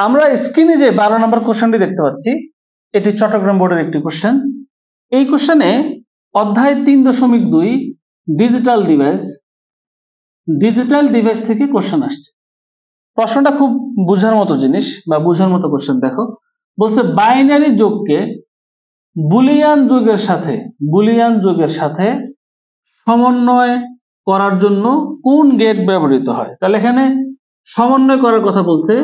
আমরা স্ক্রিনে যে 12 নম্বর কোশ্চেনটি দেখতে পাচ্ছি, এটি চট্টগ্রাম বোর্ডের একটি কোশ্চেন। এই কোশ্চেনে অধ্যায় 3.2 ডিজিটাল ডিভাইস থেকে কোশ্চেন আসছে। প্রশ্নটা খুব বোঝার মতো জিনিস বা বোঝার মতো কোশ্চেন। দেখো, বলছে বাইনারি যোগকে বুলিয়ান যোগের সাথে সমন্বয় করার জন্য কোন গেট ব্যবহৃত হয়। তাহলে এখানে সমন্বয় করার কথা বলছে।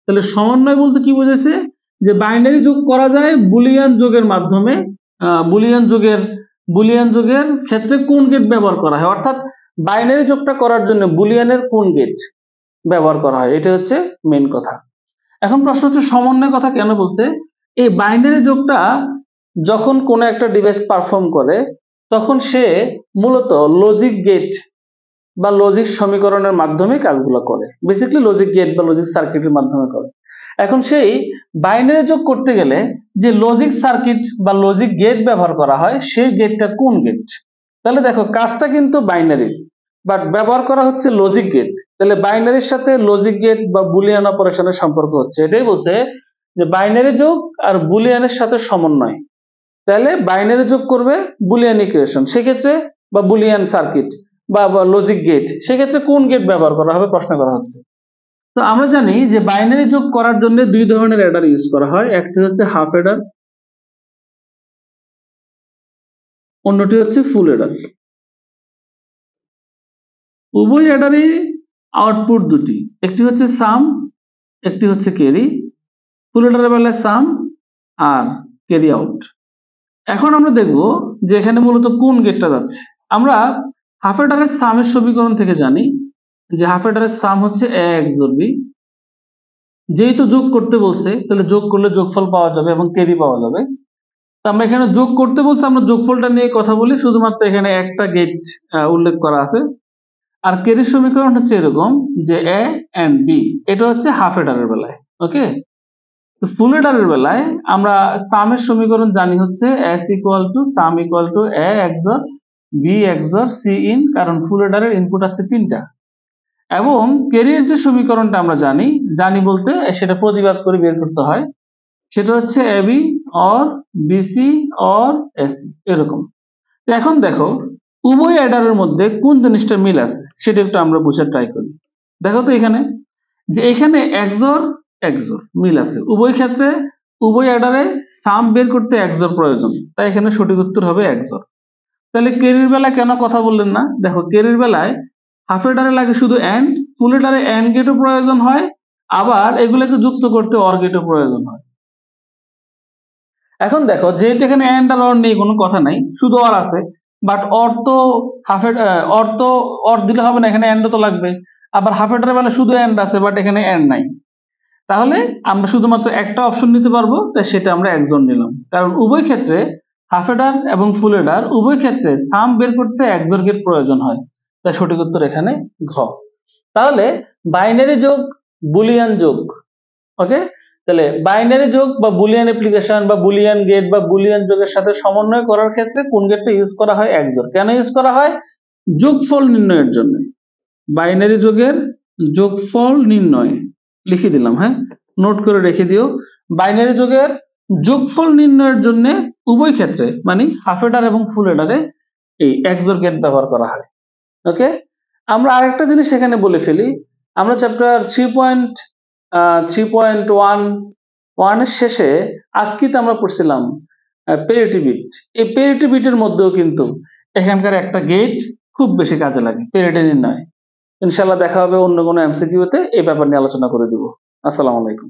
তাহলে সমন্বয় বলতে কি বোঝাচ্ছে, যে বাইনারি যোগ করা যায় বুলিয়ান যোগের মাধ্যমে। বুলিয়ান যোগের ক্ষেত্রে কোন গেট ব্যবহার করা হয়, অর্থাৎ বাইনারি যোগটা করার জন্য বুলিয়ানের কোন গেট ব্যবহার করা হয়, এটা হচ্ছে মেইন কথা। এখন প্রশ্ন হচ্ছে সমন্বয় কথা কেন বলছে। এই বাইনারি যোগটা যখন কোনো একটা ডিভাইস পারফর্ম করে, তখন সে মূলত লজিক গেট বা লজিক সমীকরণের মাধ্যমে কাজগুলো করে। বেসিক্যালি লজিক গেট বা লজিক সার্কিটের মাধ্যমে করে। এখন সেই বাইনারি যোগ করতে গেলে যে লজিক সার্কিট বা লজিক গেট ব্যবহার করা হয়, সেই গেটটা কোন গেট। তাহলে দেখো, কাজটা কিন্তু বাইনারি, বাট ব্যবহার করা হচ্ছে লজিক গেট। তাহলে বাইনারির সাথে লজিক গেট বা বুলিয়ান অপারেশনের সম্পর্ক হচ্ছে, এটাই বলছে যে বাইনারি যোগ আর বুলিয়ানের সাথে সমন্বয়। তাহলে বাইনারি যোগ করবে বুলিয়ান ইকুয়েশন, সেক্ষেত্রে বা বুলিয়ান সার্কিট বা লজিক গেট, সেক্ষেত্রে কোন গেট ব্যবহার করা হবে প্রশ্ন করা হচ্ছে। তো আমরা জানি যে বাইনারি যোগ করার জন্য দুই ধরনের অ্যাডার ইউজ করা হয়। একটি হচ্ছে হাফ অ্যাডার, অন্যটি হচ্ছে ফুল অ্যাডার। উভয় অ্যাডারই আউটপুট দুটি, একটি হচ্ছে সাম, একটি হচ্ছে ক্যারি। ফুল অ্যাডারের বেলায় সাম আর ক্যারি আউট। এখন আমরা দেখব যে এখানে মূলত কোন গেটটা যাচ্ছে। আমরা হাফ অ্যাডারের সামের সমীকরণ থেকে জানি যে হাফ অ্যাডারের সাম হচ্ছে a XOR b। যেহেতু যোগ করতে বলছে, তাহলে যোগ করলে যোগফল পাওয়া যাবে এবং ক্যারি পাওয়া যাবে। তো আমরা এখানে যোগ করতে বলছে, আমরা যোগফলটা নিয়ে কথা বলি, শুধুমাত্র এখানে একটা গেট উল্লেখ করা আছে। আর ক্যারির সমীকরণ হচ্ছে এরকম যে a and b, এটা হচ্ছে হাফ অ্যাডারের বেলায়। ওকে, ফুল অ্যাডারের বেলায় আমরা সামের সমীকরণ জানি হচ্ছে s equal to sum equal to a XOR b XOR c in, কারণ ফুল অ্যাডারের ইনপুট আছে 3টা। এবং ক্যারির যে সমীকরণটা আমরা জানি বলতে সেটা প্রতিবাদ করে বের করতে হয়, সেটা হচ্ছে ab or bc or ac, এরকম। তো এখন দেখো, উভয় অ্যাডারের মধ্যে কোন জিনিসটা মিল আছে সেটা একটু আমরা বুঝে ট্রাই করি। দেখো তো এখানে যে এখানে XOR মিল আছে উভয় ক্ষেত্রে। উভয় অ্যাডারে সাম বের করতে XOR প্রয়োজন, তাই এখানে সঠিক উত্তর হবে XOR। তাহলে ক্যারির বেলায় কেন কথা বললেন না? দেখো, ক্যারির বেলায় হাফ অ্যাডারে লাগে শুধু অ্যান্ড, ফুল অ্যাডারে অ্যান্ড গেটও প্রয়োজন হয়, আবার এগুলোকে যুক্ত করতে অর গেটও প্রয়োজন হয়। এখন দেখো, যেহেতু এখানে অ্যান্ড আর অর নেই, কোনো কথা নাই, শুধু অর আছে, বাট অর তো অর দিলে হবে না, এখানে অ্যান্ড তো লাগবে। আবার হাফ অ্যাডারের বেলায় শুধু অ্যান্ড আছে, বাট এখানে অ্যান্ড নাই। তাহলে আমরা শুধুমাত্র একটা অপশন নিতে পারবো, তাই সেটা আমরা একজন নিলাম। কারণ উভয় ক্ষেত্রে হাফ অ্যাডার এবং ফুল অ্যাডার উভয় ক্ষেত্রে সাম বের করতে XOR গেট প্রয়োজন হয়, তাই সঠিক উত্তর এখানে ঘ। তাহলে বাইনারি যোগ বুলিয়ান যোগ। ওকে, তাহলে বাইনারি যোগ বা বুলিয়ান অ্যাপ্লিকেশন বা বুলিয়ান গেট বা বুলিয়ান যোগের সাথে সমন্বয় করার ক্ষেত্রে কোন গেটটা ইউজ করা হয়? XOR। কেন ইউজ করা হয়? যোগফল নির্ণয়ের জন্য। বাইনারি যোগের যোগফল নির্ণয় লিখে দিলাম, হ্যাঁ, নোট করে রেখে দিও। বাইনারি যোগের যোগফল নির্ণয়ের জন্য উভয় ক্ষেত্রে মানে হাফ অ্যাডার এবং ফুল অ্যাডারে এই XOR গেট ব্যবহার করা হয়। ওকে, আমরা আরেকটা জিনিস এখানে বলে ফেলি। আমরা চ্যাপ্টার 3.1 এর শেষে আজকেতে আমরা পড়ছিলাম প্যারিটি বিট। এই প্যারিটি বিটের মধ্যেও কিন্তু এখানকার একটা গেট খুব বেশি কাজে লাগে প্যারিটি নির্ণয়। ইনশাআল্লাহ দেখা হবে অন্য কোনো MCQ তে এই ব্যাপার নিয়ে আলোচনা করে দিব। আসসালামু আলাইকুম।